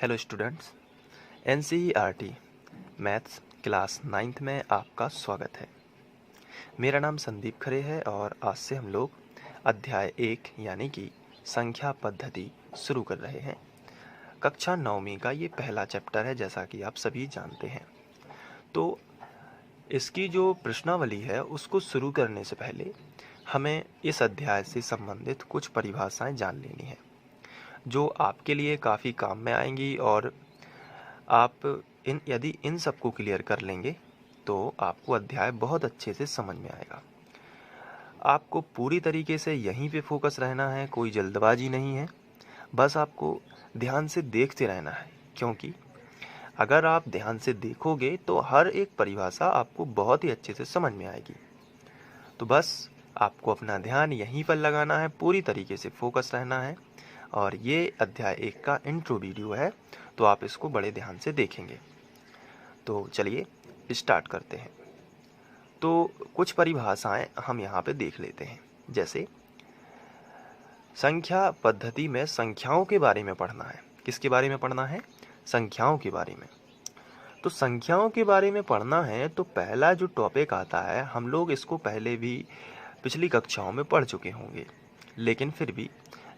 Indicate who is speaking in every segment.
Speaker 1: Hello students, NCERT maths class 9th में आपका स्वागत है। मेरा नाम संदीप खरे है और आज से हम लोग अध्याय 1 यानी कि संख्या पद्धति शुरू कर रहे हैं। कक्षा 9वीं का ये पहला चैप्टर है, जैसा कि आप सभी जानते हैं। तो इसकी जो प्रश्नावली है उसको शुरू करने से पहले हमें इस अध्याय से संबंधित कुछ परिभाषाएं जान लेनी है, जो आपके लिए काफ़ी काम में आएंगी और आप यदि इन सबको क्लियर कर लेंगे तो आपको अध्याय बहुत अच्छे से समझ में आएगा। आपको पूरी तरीके से यहीं पे फोकस रहना है, कोई जल्दबाजी नहीं है, बस आपको ध्यान से देखते रहना है, क्योंकि अगर आप ध्यान से देखोगे तो हर एक परिभाषा आपको बहुत ही अच्छे से समझ में आएगी। तो बस आपको अपना ध्यान यहीं पर लगाना है, पूरी तरीके से फोकस रहना है। और ये अध्याय 1 का इंट्रो वीडियो है, तो आप इसको बड़े ध्यान से देखेंगे। तो चलिए स्टार्ट करते हैं। तो कुछ परिभाषाएं हम यहाँ पे देख लेते हैं। जैसे संख्या पद्धति में संख्याओं के बारे में पढ़ना है। किसके बारे में पढ़ना है? संख्याओं के बारे में। तो संख्याओं के बारे में पढ़ना है तो पहला जो टॉपिक आता है, हम लोग इसको पहले भी पिछली कक्षाओं में पढ़ चुके होंगे, लेकिन फिर भी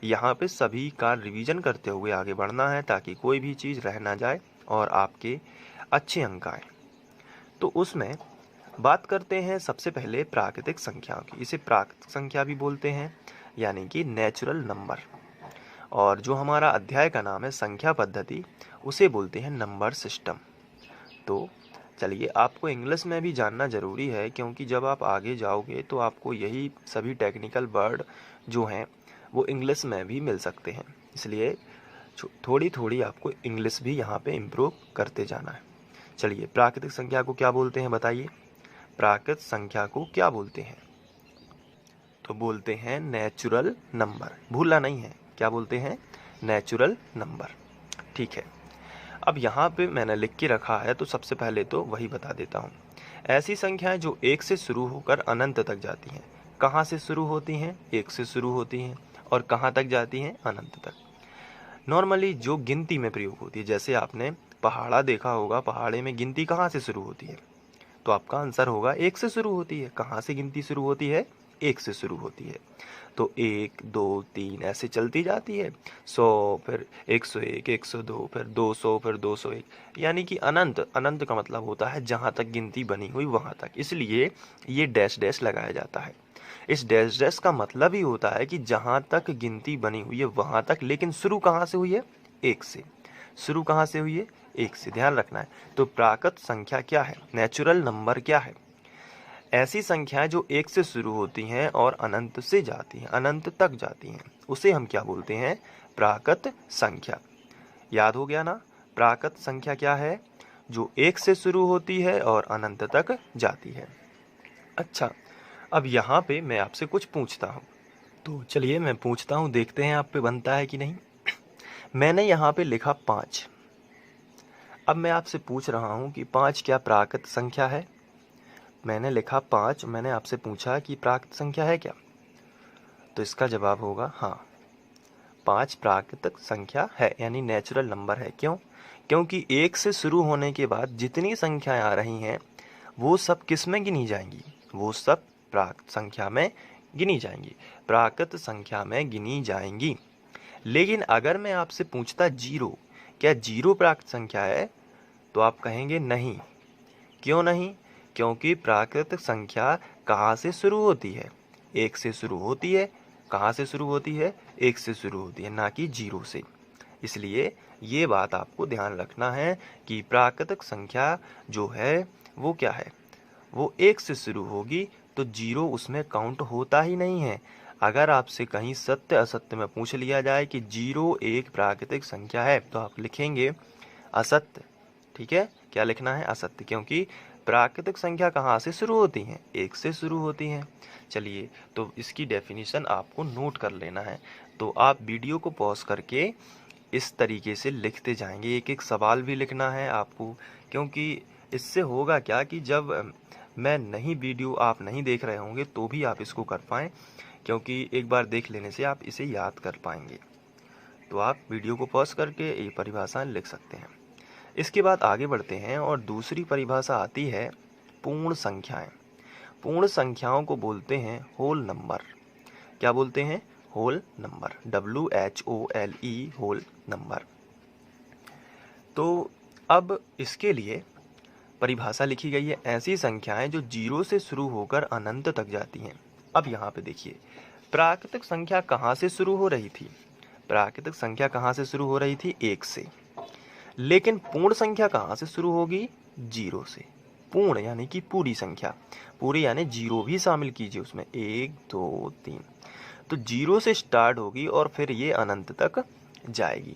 Speaker 1: यहाँ पे सभी का रिवीजन करते हुए आगे बढ़ना है, ताकि कोई भी चीज़ रह ना जाए और आपके अच्छे अंक आए। तो उसमें बात करते हैं सबसे पहले प्राकृतिक संख्याओं की। इसे प्राकृतिक संख्या भी बोलते हैं, यानी कि नेचुरल नंबर। और जो हमारा अध्याय का नाम है संख्या पद्धति, उसे बोलते हैं नंबर सिस्टम। तो चलिए, आपको इंग्लिश में भी जानना ज़रूरी है, क्योंकि जब आप आगे जाओगे तो आपको यही सभी टेक्निकल वर्ड जो हैं वो इंग्लिश में भी मिल सकते हैं। इसलिए थोड़ी थोड़ी आपको इंग्लिश भी यहाँ पे इम्प्रूव करते जाना है। चलिए, प्राकृतिक संख्या को क्या बोलते हैं बताइए? प्राकृत संख्या को क्या बोलते हैं? तो बोलते हैं नेचुरल नंबर। भूलना नहीं है, क्या बोलते हैं? Natural number. ठीक है, अब यहाँ पे मैंने लिख के रखा है, तो सबसे पहले तो वही बता देता हूँ। ऐसी संख्याएं जो 1 से शुरू होकर अनंत तक जाती हैं। कहाँ से शुरू होती हैं? 1 से शुरू होती हैं। और कहाँ तक जाती हैं? अनंत तक। नॉर्मली जो गिनती में प्रयोग होती है, जैसे आपने पहाड़ा देखा होगा, पहाड़े में गिनती कहाँ से शुरू होती है? तो आपका आंसर होगा 1 से शुरू होती है। कहाँ से गिनती शुरू होती है? 1 से शुरू होती है। तो 1, 2, 3 ऐसे चलती जाती है। 100, फिर 101, 102, फिर 200, फिर 201, यानी कि अनंत। अनंत का मतलब होता है जहाँ तक गिनती बनी हुई वहाँ तक, इसलिए ये डैश डैश लगाया जाता है। इस डैश डैश का मतलब ही होता है कि जहाँ तक गिनती बनी हुई है वहाँ तक, लेकिन शुरू कहाँ से हुई है? 1 से। शुरू कहाँ से हुई है? 1 से। ध्यान रखना है। तो प्राकृत संख्या क्या है? नेचुरल नंबर क्या है? ऐसी संख्याएं जो 1 से शुरू होती हैं और अनंत से जाती हैं, अनंत तक जाती हैं, उसे हम क्या बोलते हैं? प्राकृत संख्या। याद हो गया ना? प्राकृत संख्या क्या है? जो 1 से शुरू होती है और अनंत तक जाती है। अच्छा, अब यहाँ पे मैं आपसे कुछ पूछता हूँ, तो चलिए मैं पूछता हूँ, देखते हैं आप पे बनता है कि नहीं। मैंने यहाँ पे लिखा 5। अब मैं आपसे पूछ रहा हूँ कि 5 क्या प्राकृत संख्या है? मैंने लिखा 5, मैंने आपसे पूछा कि प्राकृत संख्या है क्या? तो इसका जवाब होगा हाँ, 5 प्राकृतिक संख्या है, यानी नेचुरल नंबर है। क्यों? क्योंकि 1 से शुरू होने के बाद जितनी संख्याएं आ रही हैं वो सब किस में गिनी जाएंगी? वो सब प्राकृत संख्या में गिनी जाएंगी, प्राकृत संख्या में गिनी जाएंगी। लेकिन अगर मैं आपसे पूछता 0, क्या 0 प्राकृत संख्या है? तो आप कहेंगे नहीं। क्यों नहीं? क्योंकि प्राकृत संख्या कहाँ से शुरू होती है? 1 से शुरू होती है। कहाँ से शुरू होती है? 1 से शुरू होती है, ना कि 0 से। इसलिए ये बात आपको ध्यान रखना है कि प्राकृतिक संख्या जो है वो क्या है? वो 1 से शुरू होगी, तो 0 उसमें काउंट होता ही नहीं है। अगर आपसे कहीं सत्य असत्य में पूछ लिया जाए कि 0 एक प्राकृतिक संख्या है, तो आप लिखेंगे असत्य। ठीक है, क्या लिखना है? असत्य, क्योंकि प्राकृतिक संख्या कहाँ से शुरू होती हैं? 1 से शुरू होती हैं। चलिए, तो इसकी डेफिनेशन आपको नोट कर लेना है। तो आप वीडियो को पॉज करके इस तरीके से लिखते जाएंगे, एक एक सवाल भी लिखना है आपको, क्योंकि इससे होगा क्या कि जब मैं नहीं वीडियो आप नहीं देख रहे होंगे तो भी आप इसको कर पाएँ, क्योंकि एक बार देख लेने से आप इसे याद कर पाएंगे। तो आप वीडियो को पॉज करके ये परिभाषाएं लिख सकते हैं। इसके बाद आगे बढ़ते हैं और दूसरी परिभाषा आती है पूर्ण संख्याएं। पूर्ण संख्याओं को बोलते हैं होल नंबर। क्या बोलते हैं? Whole number, WHOLE, whole number. तो अब इसके लिए परिभाषा लिखी गई है, ऐसी संख्याएं जो 0 से शुरू होकर अनंत तक जाती हैं। अब यहाँ पे देखिए, प्राकृतिक संख्या कहाँ से शुरू हो रही थी? प्राकृतिक संख्या कहाँ से शुरू हो रही थी? 1 से। लेकिन पूर्ण संख्या कहाँ से शुरू होगी? 0 से। पूर्ण यानी कि पूरी संख्या, पूरी यानी 0 भी शामिल कीजिए उसमें, 1 2 3। तो 0 से स्टार्ट होगी और फिर ये अनंत तक जाएगी।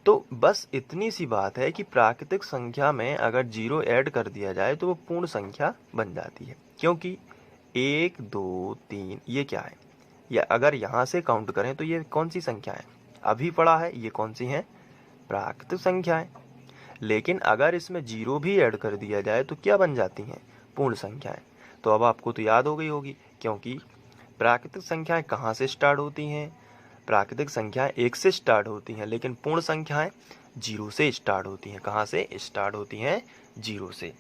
Speaker 1: तो बस इतनी सी बात है कि प्राकृतिक संख्या में अगर 0 ऐड कर दिया जाए तो वो पूर्ण संख्या बन जाती है, क्योंकि 1 2 3 ये क्या है? या अगर यहाँ से काउंट करें तो ये कौन सी संख्या है? अभी पढ़ा है, ये कौन सी है? प्राकृतिक संख्याएं। लेकिन अगर इसमें 0 भी ऐड कर दिया जाए तो क्या बन जाती हैं? पूर्ण संख्याएं। तो अब आपको तो याद हो गई होगी, क्योंकि प्राकृतिक संख्याएं कहाँ से स्टार्ट होती हैं? प्राकृतिक संख्याएं 1 से स्टार्ट होती हैं, लेकिन पूर्ण संख्याएं 0 से स्टार्ट होती हैं। कहाँ से स्टार्ट होती हैं? 0 से।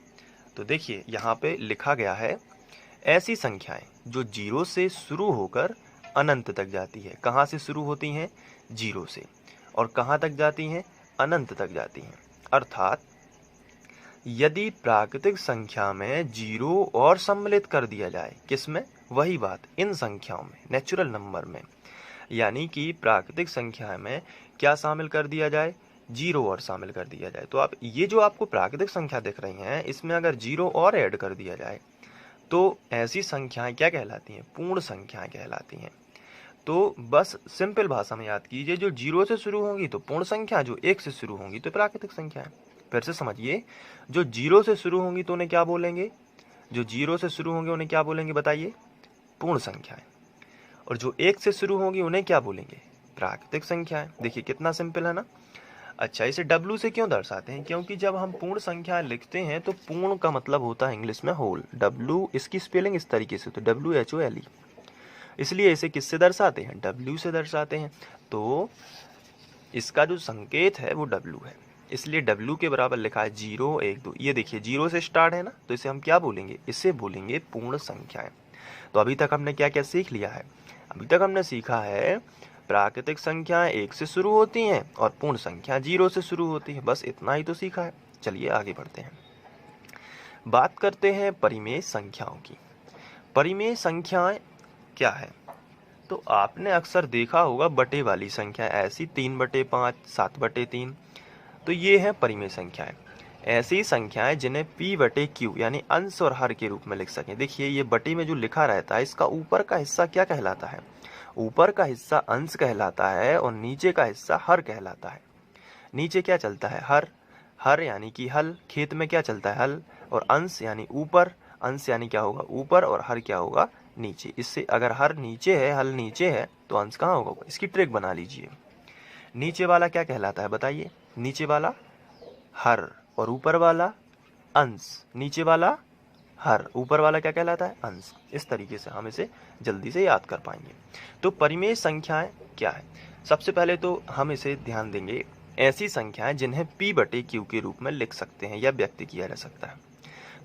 Speaker 1: तो देखिए यहाँ पे लिखा गया है, ऐसी संख्याएं जो 0 से शुरू होकर अनंत तक जाती है। कहाँ से शुरू होती हैं? 0 से। और कहाँ तक जाती हैं? अनंत तक जाती हैं। अर्थात यदि प्राकृतिक संख्या में 0 और सम्मिलित कर दिया जाए, किसमें? वही बात, इन संख्याओं में, नेचुरल नंबर में। यानी कि प्राकृतिक संख्या में क्या शामिल कर दिया जाए? 0 और शामिल कर दिया जाए। तो आप ये जो आपको प्राकृतिक संख्या दिख रही हैं, इसमें अगर 0 और ऐड कर दिया जाए तो ऐसी संख्याएं क्या कहलाती हैं? पूर्ण संख्याएं कहलाती हैं। तो बस सिंपल भाषा में याद कीजिए, जो 0 से शुरू होंगी तो पूर्ण संख्या, जो 1 से शुरू होंगी तो प्राकृतिक संख्या। फिर से समझिए, जो 0 से शुरू होंगी तो उन्हें क्या बोलेंगे? जो 0 से शुरू होंगे उन्हें क्या बोलेंगे? बताइए, पूर्ण संख्याएं। और जो 1 से शुरू होंगी उन्हें क्या बोलेंगे? प्राकृतिक संख्याएं। देखिए कितना सिंपल है ना। अच्छा, इसे W से क्यों दर्शाते हैं? क्योंकि जब हम पूर्ण संख्या लिखते हैं तो पूर्ण का मतलब होता है इंग्लिश में होल। W, इसकी स्पेलिंग इस तरीके से होती है, WHOLE। इसलिए इसे किससे दर्शाते हैं? W से दर्शाते हैं। तो इसका जो संकेत है वो W है, इसलिए W के बराबर लिखा है 0 1 2। ये देखिए 0 से स्टार्ट है ना, तो इसे हम क्या बोलेंगे? इसे बोलेंगे पूर्ण संख्याएं। तो अभी तक हमने क्या क्या सीख लिया है? अभी तक हमने सीखा है प्राकृतिक संख्याएं 1 से शुरू होती हैं और पूर्ण संख्या 0 से शुरू होती है। बस इतना ही तो सीखा है। चलिए आगे बढ़ते हैं, बात करते हैं परिमेय संख्याओं की। परिमेय संख्याएं क्या है? तो आपने अक्सर देखा होगा बटे वाली संख्या, ऐसी 3/5, 7/3। तो ये है परिमेय संख्याएं। ऐसी संख्याएं जिन्हें P/Q यानी अंश और हर के रूप में लिख सकें। देखिए ये बटे में जो लिखा रहता है, इसका ऊपर का हिस्सा क्या कहलाता है? ऊपर का हिस्सा अंश कहलाता है और नीचे का हिस्सा हर कहलाता है। नीचे क्या चलता है? हर। हर यानी कि हल, खेत में क्या चलता है? हल। और अंश यानी ऊपर, अंश यानी क्या होगा? ऊपर, और हर क्या होगा? नीचे। इससे अगर हर नीचे है, हल नीचे है, तो अंश कहाँ होगा? इसकी ट्रिक बना लीजिए। नीचे वाला क्या कहलाता है? बताइए। नीचे वाला हर और ऊपर वाला अंश। नीचे वाला हर, ऊपर वाला क्या कहलाता है? अंश। इस तरीके से हम इसे जल्दी से याद कर पाएंगे। तो परिमेय संख्याएं क्या है? सबसे पहले तो हम इसे ध्यान देंगे, ऐसी संख्याएं जिन्हें P/Q के रूप में लिख सकते हैं या व्यक्त किया जा सकता है।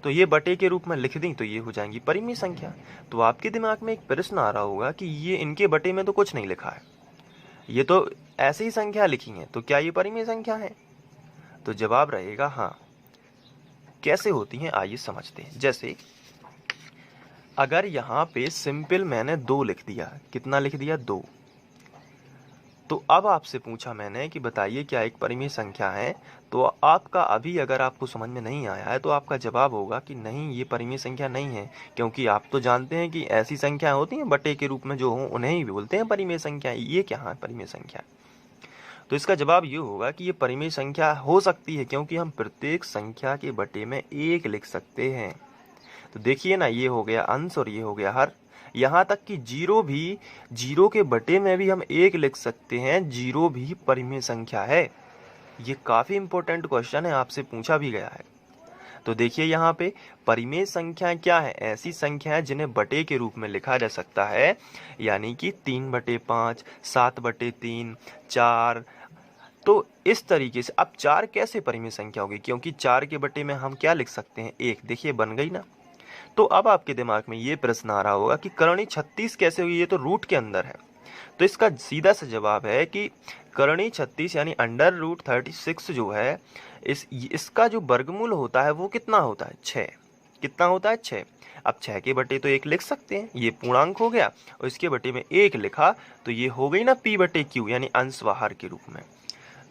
Speaker 1: तो ये बटे के रूप में लिख दी तो ये हो जाएंगी परिमेय संख्या। तो आपके दिमाग में एक प्रश्न आ रहा होगा कि ये इनके बटे में तो कुछ नहीं लिखा है, ये तो ऐसे ही संख्या लिखी है, तो क्या ये परिमेय संख्या है? तो जवाब रहेगा हाँ। कैसे होती हैं आइए समझते हैं। जैसे अगर यहाँ पे सिंपल मैंने 2 लिख दिया, कितना लिख दिया? 2। तो अब आपसे पूछा मैंने कि बताइए क्या एक परिमेय संख्या है? तो आपका अभी अगर आपको समझ में नहीं आया है तो आपका जवाब होगा कि नहीं, ये परिमेय संख्या नहीं है, क्योंकि आप तो जानते हैं कि ऐसी संख्या होती हैं बटे के रूप में जो हो उन्हें ही बोलते हैं परिमेय संख्या। ये क्या है परिमेय संख्या? तो इसका जवाब ये होगा कि ये परिमेय संख्या हो सकती है क्योंकि हम प्रत्येक संख्या के बटे में 1 लिख सकते हैं। तो देखिए ना, ये हो गया अंश और ये हो गया हर। यहाँ तक कि 0 के बटे में भी हम 1 लिख सकते हैं। 0 भी परिमेय संख्या है। ये काफ़ी इंपॉर्टेंट क्वेश्चन है, आपसे पूछा भी गया है। तो देखिए यहाँ पे परिमेय संख्या क्या है, ऐसी संख्या है जिन्हें बटे के रूप में लिखा जा सकता है, यानी कि 3/5, 7/3, 4। तो इस तरीके से अब 4 कैसे परिमेय संख्या होगी, क्योंकि 4 के बटे में हम क्या लिख सकते हैं, 1। देखिए बन गई ना। तो अब आपके दिमाग में ये प्रश्न आ रहा होगा कि करणी 36 कैसे हुई, ये तो रूट के अंदर है। तो इसका सीधा सा जवाब है कि करणी 36 यानी √36 जो है, इसका जो वर्गमूल होता है वो कितना होता है, 6। कितना होता है, 6। अब 6 के बटे तो 1 लिख सकते हैं, ये पूर्णांक हो गया, और इसके बटे में 1 लिखा तो ये हो गई ना p/q यानी अंश व हर के रूप में।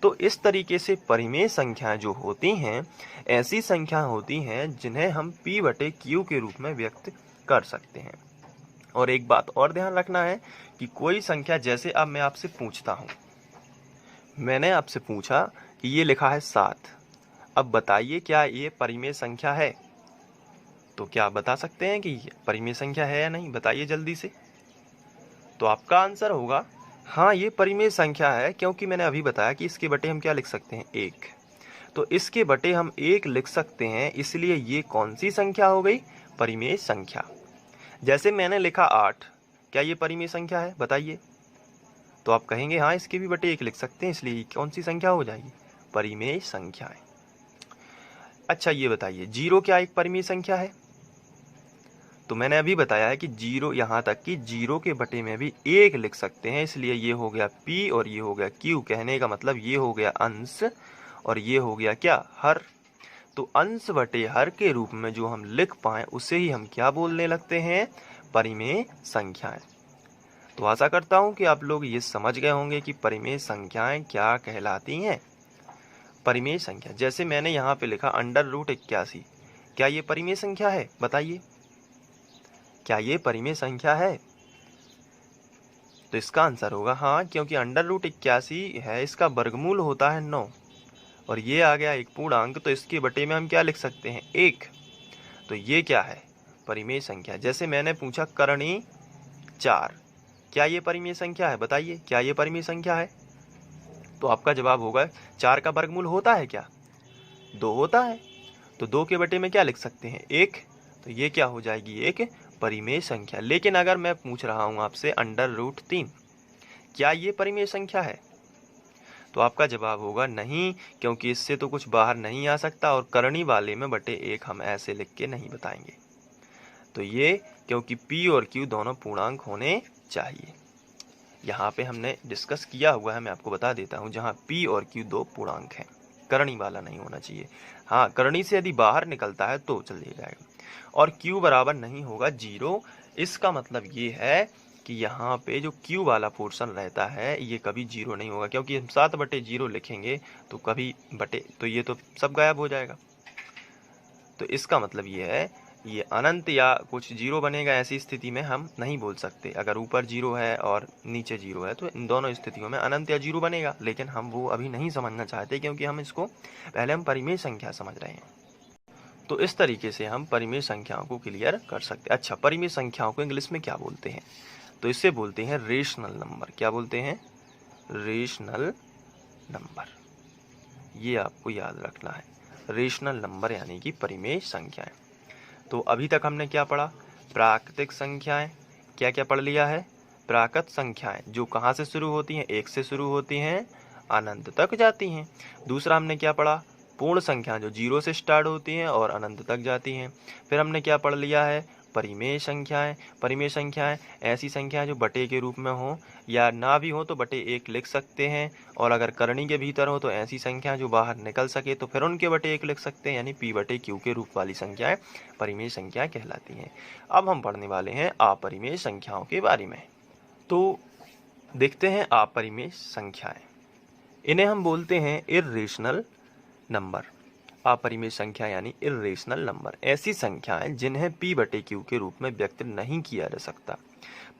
Speaker 1: तो इस तरीके से परिमेय संख्याएं जो होती हैं, ऐसी संख्या होती हैं जिन्हें हम p/q के रूप में व्यक्त कर सकते हैं। और एक बात और ध्यान रखना है कि कोई संख्या, जैसे अब मैं आपसे पूछता हूँ, मैंने आपसे पूछा कि ये लिखा है 7, अब बताइए क्या ये परिमेय संख्या है। तो क्या आप बता सकते हैं कि ये परिमेय संख्या है या नहीं, बताइए जल्दी से। तो आपका आंसर होगा हाँ, ये परिमेय संख्या है, क्योंकि मैंने अभी बताया कि इसके बटे हम क्या लिख सकते हैं, 1। तो इसके बटे हम 1 लिख सकते हैं, इसलिए ये कौन सी संख्या हो गई, परिमेय संख्या। जैसे मैंने लिखा 8, क्या ये परिमेय संख्या है, बताइए। तो आप कहेंगे हाँ, इसके भी बटे 1 लिख सकते हैं, इसलिए कौन सी संख्या हो जाएगी, परिमेय संख्या है। अच्छा ये बताइए, 0 क्या एक परिमेय संख्या है। तो मैंने अभी बताया है कि 0, यहाँ तक कि 0 के बटे में भी 1 लिख सकते हैं, इसलिए ये हो गया p और ये हो गया q। कहने का मतलब ये हो गया अंश और ये हो गया क्या, हर। तो अंश बटे हर के रूप में जो हम लिख पाए उसे ही हम क्या बोलने लगते हैं, परिमेय संख्याएं। तो आशा करता हूं कि आप लोग ये समझ गए होंगे कि परिमेय संख्याएं क्या कहलाती हैं। परिमेय संख्या, जैसे मैंने यहाँ पे लिखा √81, क्या ये परिमेय संख्या है, बताइए। क्या ये परिमेय संख्या है। तो इसका आंसर होगा हाँ, क्योंकि √81 है, इसका वर्गमूल होता है 9 और ये आ गया एक पूर्णांक, तो इसके बटे में हम क्या लिख सकते हैं, 1। तो ये क्या है, परिमेय संख्या। जैसे मैंने पूछा करणी 4, क्या ये परिमेय संख्या है, बताइए क्या ये परिमेय संख्या है। तो आपका जवाब होगा 4 का वर्गमूल होता है क्या, 2 होता है। तो 2 के बटे में क्या लिख सकते हैं, 1। तो ये क्या हो जाएगी, एक परिमेय संख्या। लेकिन अगर मैं पूछ रहा हूं आपसे √3, क्या ये परिमेय संख्या है। तो आपका जवाब होगा नहीं, क्योंकि इससे तो कुछ बाहर नहीं आ सकता और करणी वाले में बटे 1 हम ऐसे लिख के नहीं बताएंगे। तो ये क्योंकि p और q दोनों पूर्णांक होने चाहिए। यहाँ पे हमने डिस्कस किया हुआ है, मैं आपको बता देता हूँ, जहाँ p और q 2 पूर्णांक हैं, करणी वाला नहीं होना चाहिए। हाँ, करणी से यदि बाहर निकलता है तो चलिए जाएगा। और q बराबर नहीं होगा 0। इसका मतलब ये है कि यहाँ पे जो q वाला पोर्शन रहता है ये कभी 0 नहीं होगा, क्योंकि हम 7/0 लिखेंगे तो कभी बटे, तो ये तो सब गायब हो जाएगा। तो इसका मतलब ये है ये अनंत या कुछ 0 बनेगा, ऐसी स्थिति में हम नहीं बोल सकते। अगर ऊपर 0 है और नीचे 0 है तो इन दोनों स्थितियों में अनंत या 0 बनेगा, लेकिन हम वो अभी नहीं समझना चाहते, क्योंकि हम इसको पहले हम परिमेय संख्या समझ रहे हैं। तो इस तरीके से हम परिमेय संख्याओं को क्लियर कर सकते हैं। अच्छा, परिमेय संख्याओं को इंग्लिश में क्या बोलते हैं, तो इससे बोलते हैं रेशनल नंबर। क्या बोलते हैं, रेशनल नंबर। ये आपको याद रखना है, रेशनल नंबर यानी कि परिमेय संख्याएं। तो अभी तक हमने क्या पढ़ा, प्राकृतिक संख्याएं। क्या क्या पढ़ लिया है, प्राकृत संख्याएं जो कहाँ से शुरू होती हैं, 1 से शुरू होती हैं, अनंत तक जाती हैं। दूसरा हमने क्या पढ़ा, पूर्ण संख्या जो 0 से स्टार्ट होती हैं और अनंत तक जाती हैं। फिर हमने क्या पढ़ लिया है, परिमेय संख्याएं। परिमेय संख्याएं ऐसी संख्याएं जो बटे के रूप में हो, या ना भी हो तो बटे 1 लिख सकते हैं, और अगर करणी के भीतर हो तो ऐसी संख्या जो बाहर निकल सके तो फिर उनके बटे 1 लिख सकते हैं, यानी p/q के रूप वाली संख्याएं परिमेय संख्याएं कहलाती हैं। अब हम पढ़ने वाले हैं अपरिमेय संख्याओं के बारे में। तो देखते हैं अपरिमेय संख्याएं, इन्हें हम बोलते हैं इर्रेशनल नंबर। अपरिमेय संख्या यानी इर्रेशनल नंबर, ऐसी संख्याएं जिन्हें p/q के रूप में व्यक्त नहीं किया जा सकता।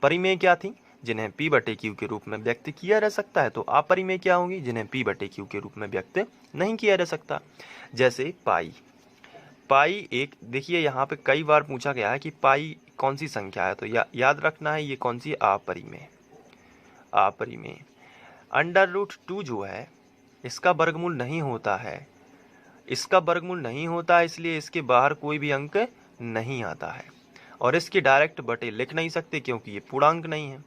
Speaker 1: परिमेय क्या थी, जिन्हें p/q के रूप में व्यक्त किया जा सकता है। तो अपरिमेय क्या होंगी, जिन्हें p/q के रूप में व्यक्त नहीं किया जा सकता। जैसे पाई। पाई एक, देखिए यहाँ पे कई बार पूछा गया है कि पाई कौन सी संख्या है, तो याद रखना है ये कौन सी, अपरिमेय। अपरिमेय √2 जो है इसका वर्गमूल नहीं होता है, इसका वर्गमूल नहीं होता, इसलिए इसके बाहर कोई भी अंक नहीं आता है, और इसके डायरेक्ट बटे लिख नहीं सकते क्योंकि ये पूर्णांक नहीं है,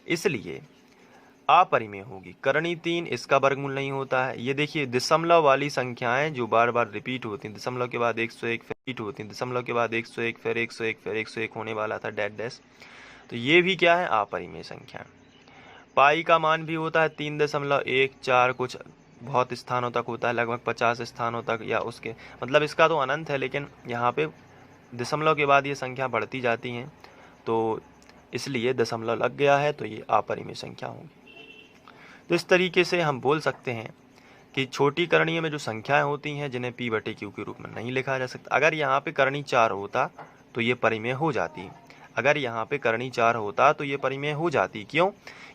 Speaker 1: इसलिए अपरिमेय होगी। करणी 3 इसका वर्गमूल नहीं होता है। ये देखिए दशमलव वाली संख्याएं जो बार बार रिपीट होती हैं, दशमलव के बाद 101 फिर रिपीट होती हैं, दशमलव के बाद 101 फिर 101 फिर 101 होने वाला था डैश डैश, तो ये भी क्या है, अपरिमेय संख्या। पाई का मान भी होता है 3.14, कुछ बहुत स्थानों तक होता है, लगभग 50 स्थानों तक, या उसके मतलब इसका तो अनंत है, लेकिन यहाँ पे दशमलव के बाद ये संख्या बढ़ती जाती हैं, तो इसलिए दशमलव लग गया है, तो ये अपरिमेय संख्या होगी। तो इस तरीके से हम बोल सकते हैं कि छोटी करणीय में जो संख्याएं होती हैं जिन्हें p बटे q के रूप में नहीं लिखा जा सकता। अगर यहाँ पे करणी 4 होता तो ये परिमेय हो जाती, अगर यहाँ पे करणी 4 होता तो ये परिमेय हो जाती। क्यों?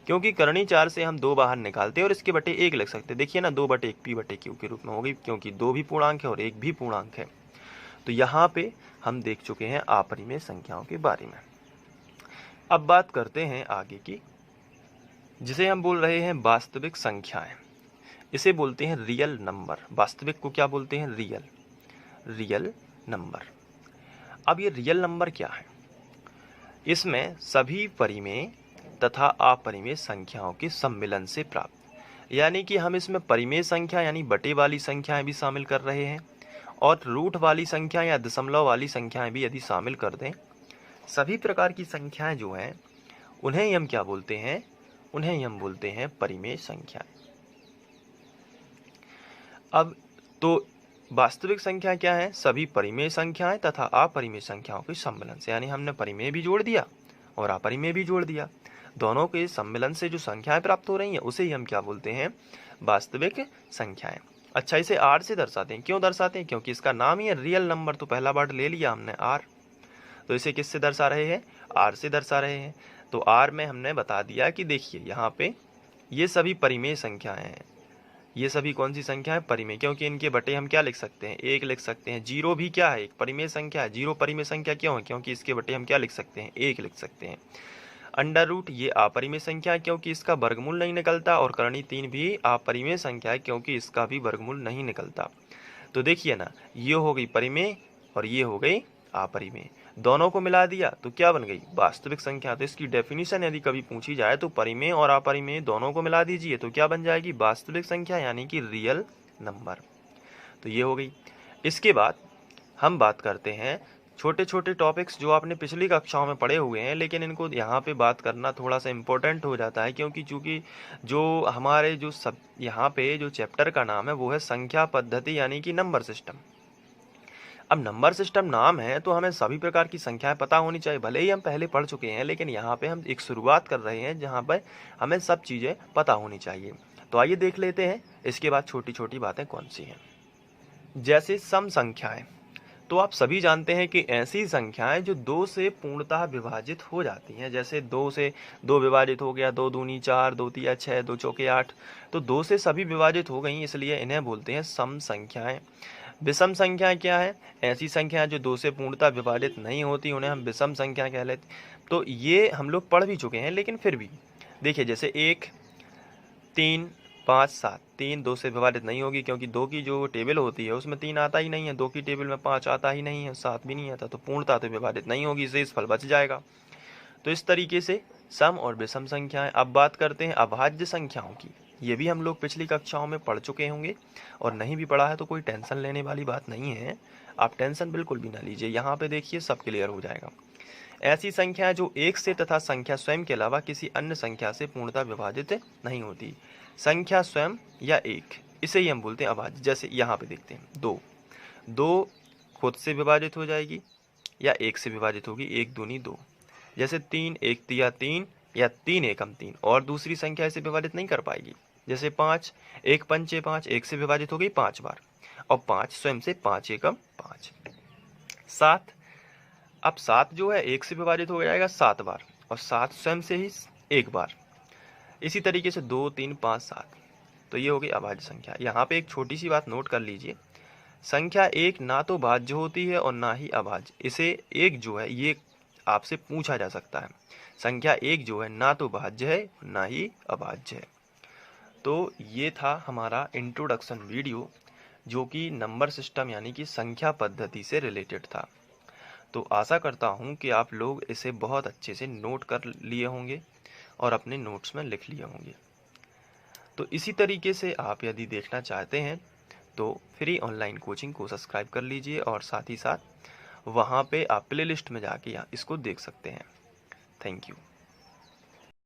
Speaker 1: क्योंकि करणी 4 से हम 2 बाहर निकालते और इसके बटे 1 लिख सकते। देखिए ना, 2 बटे 1 p बटे q के रूप में होगी, क्योंकि 2 भी पूर्णांक है और 1 भी पूर्णांक है। तो यहाँ पे हम देख चुके हैं अपरिमेय संख्याओं के बारे में। अब बात करते हैं आगे की, जिसे हम बोल रहे हैं वास्तविक संख्याएं। इसे बोलते हैं रियल नंबर। वास्तविक को क्या बोलते हैं? Real number. अब ये रियल नंबर क्या है? इसमें सभी परिमेय तथा अपरिमेय संख्याओं के सम्मिलन से प्राप्त, यानी कि हम इसमें परिमेय संख्या यानी बटे वाली संख्याएं भी शामिल कर रहे हैं, और रूट वाली संख्या या दशमलव वाली संख्याएं भी यदि शामिल कर दें, सभी प्रकार की संख्याएं जो हैं उन्हें हम क्या बोलते हैं? उन्हें हम बोलते हैं परिमेय संख्याएं। अब तो वास्तविक संख्या क्या है? सभी परिमेय संख्याएं तथा अपरिमेय संख्याओं के सम्मिलन से, यानी हमने परिमेय भी जोड़ दिया और अपरिमेय भी जोड़ दिया, दोनों के सम्मिलन से जो संख्याएं प्राप्त हो रही हैं उसे ही हम क्या बोलते हैं? वास्तविक संख्याएं। अच्छा, इसे आर से दर्शाते हैं। क्यों दर्शाते हैं? क्योंकि इसका नाम ही है रियल नंबर, तो पहला वर्ड ले लिया हमने आर, तो इसे किससे दर्शा रहे हैं? आर से दर्शा रहे हैं। तो आर में हमने बता दिया कि देखिए यहाँ पे ये सभी परिमेय संख्याएं हैं। ये सभी कौन सी संख्या है? परिमेय, क्योंकि इनके बटे हम क्या लिख सकते हैं? 1 लिख सकते हैं। 0 भी क्या है? एक परिमेय संख्या है। 0 परिमेय संख्या क्यों है? क्योंकि इसके बटे हम क्या लिख सकते हैं? 1 लिख सकते हैं। अंडर रूट ये अपरिमेय संख्या है क्योंकि इसका वर्गमूल नहीं निकलता, और करणी 3 भी अपरिमेय संख्या है क्योंकि इसका भी वर्गमूल नहीं निकलता। तो देखिए ना, ये हो गई परिमेय और ये हो गई अपरिमेय, दोनों को मिला दिया तो क्या बन गई? वास्तविक संख्या। तो इसकी डेफिनेशन यदि कभी पूछी जाए तो परिमेय और अपरिमेय दोनों को मिला दीजिए तो क्या बन जाएगी? वास्तविक संख्या, यानी कि रियल नंबर। तो ये हो गई। इसके बाद हम बात करते हैं छोटे छोटे टॉपिक्स जो आपने पिछली कक्षाओं में पढ़े हुए हैं, लेकिन इनको यहाँ पे बात करना थोड़ा सा इम्पोर्टेंट हो जाता है, क्योंकि चूंकि जो हमारे जो सब यहाँ पे जो चैप्टर का नाम है वो है संख्या पद्धति, यानी कि नंबर सिस्टम। अब नंबर सिस्टम नाम है तो हमें सभी प्रकार की संख्याएं पता होनी चाहिए, भले ही हम पहले पढ़ चुके हैं, लेकिन यहाँ पे हम एक शुरुआत कर रहे हैं जहाँ पर हमें सब चीज़ें पता होनी चाहिए। तो आइए देख लेते हैं इसके बाद छोटी छोटी बातें कौन सी हैं। जैसे सम संख्याएं, तो आप सभी जानते हैं कि ऐसी संख्याएं जो 2 से पूर्णतः विभाजित हो जाती हैं। जैसे 2 से 2 विभाजित हो गया, 2 दूनी 4, 2 तिया 6, 2 चौके 8, तो 2 से सभी विभाजित हो गई, इसलिए इन्हें बोलते हैं सम संख्याएं। विषम संख्या क्या है? ऐसी संख्या जो 2 से पूर्णतः विभाजित नहीं होती, उन्हें हम विषम संख्या कह लेते। तो ये हम लोग पढ़ भी चुके हैं, लेकिन फिर भी देखिए, जैसे 1, 3, 5, 7, 3 2 से विभाजित नहीं होगी क्योंकि 2 की जो टेबल होती है उसमें 3 आता ही नहीं है, 2 की टेबल में 5 आता ही नहीं है, 7 भी नहीं आता, तो पूर्णतः तो विभाजित नहीं होगी, शेष फल बच जाएगा। तो इस तरीके से सम और विषम संख्याएं। अब बात करते हैं अभाज्य संख्याओं की। ये भी हम लोग पिछली कक्षाओं में पढ़ चुके होंगे, और नहीं भी पढ़ा है तो कोई टेंशन लेने वाली बात नहीं है, आप टेंशन बिल्कुल भी ना लीजिए। यहाँ पे देखिए सब क्लियर हो जाएगा। ऐसी संख्या जो 1 से तथा संख्या स्वयं के अलावा किसी अन्य संख्या से पूर्णतः विभाजित नहीं होती, संख्या स्वयं या 1, इसे ही हम बोलते हैं अभाज्य। जैसे यहाँ पे देखते हैं 2 खुद से विभाजित हो जाएगी या 1 से विभाजित होगी, 1 दूनी 2। जैसे 3 1 तिया 3 या 3 एकम 3, और दूसरी संख्या इसे विभाजित नहीं कर पाएगी। जैसे 5 1 पंचे 5, 1 से विभाजित हो गई 5 बार, और 5 स्वयं से 5 एकम 5। 7, अब 7 जो है 1 से विभाजित हो जाएगा 7 बार, और 7 स्वयं से ही 1 बार। इसी तरीके से 2 3 5 7, तो ये हो गई अभाज्य संख्या। यहाँ पे एक छोटी सी बात नोट कर लीजिए, संख्या 1 ना तो भाज्य होती है और ना ही अभाज्य। इसे एक जो है ये आपसे पूछा जा सकता है, संख्या 1 जो है ना तो भाज्य है ना ही अभाज्य है। तो ये था हमारा इंट्रोडक्शन वीडियो। जो कि नंबर सिस्टम यानी कि संख्या पद्धति से रिलेटेड था। तो आशा करता हूँ कि आप लोग इसे बहुत अच्छे से नोट कर लिए होंगे और अपने नोट्स में लिख लिए होंगे। तो इसी तरीके से आप यदि देखना चाहते हैं तो फ्री ऑनलाइन कोचिंग को सब्सक्राइब कर लीजिए और साथ ही साथ वहाँ पे आप प्लेलिस्ट में जाके इसको देख सकते हैं। Thank you.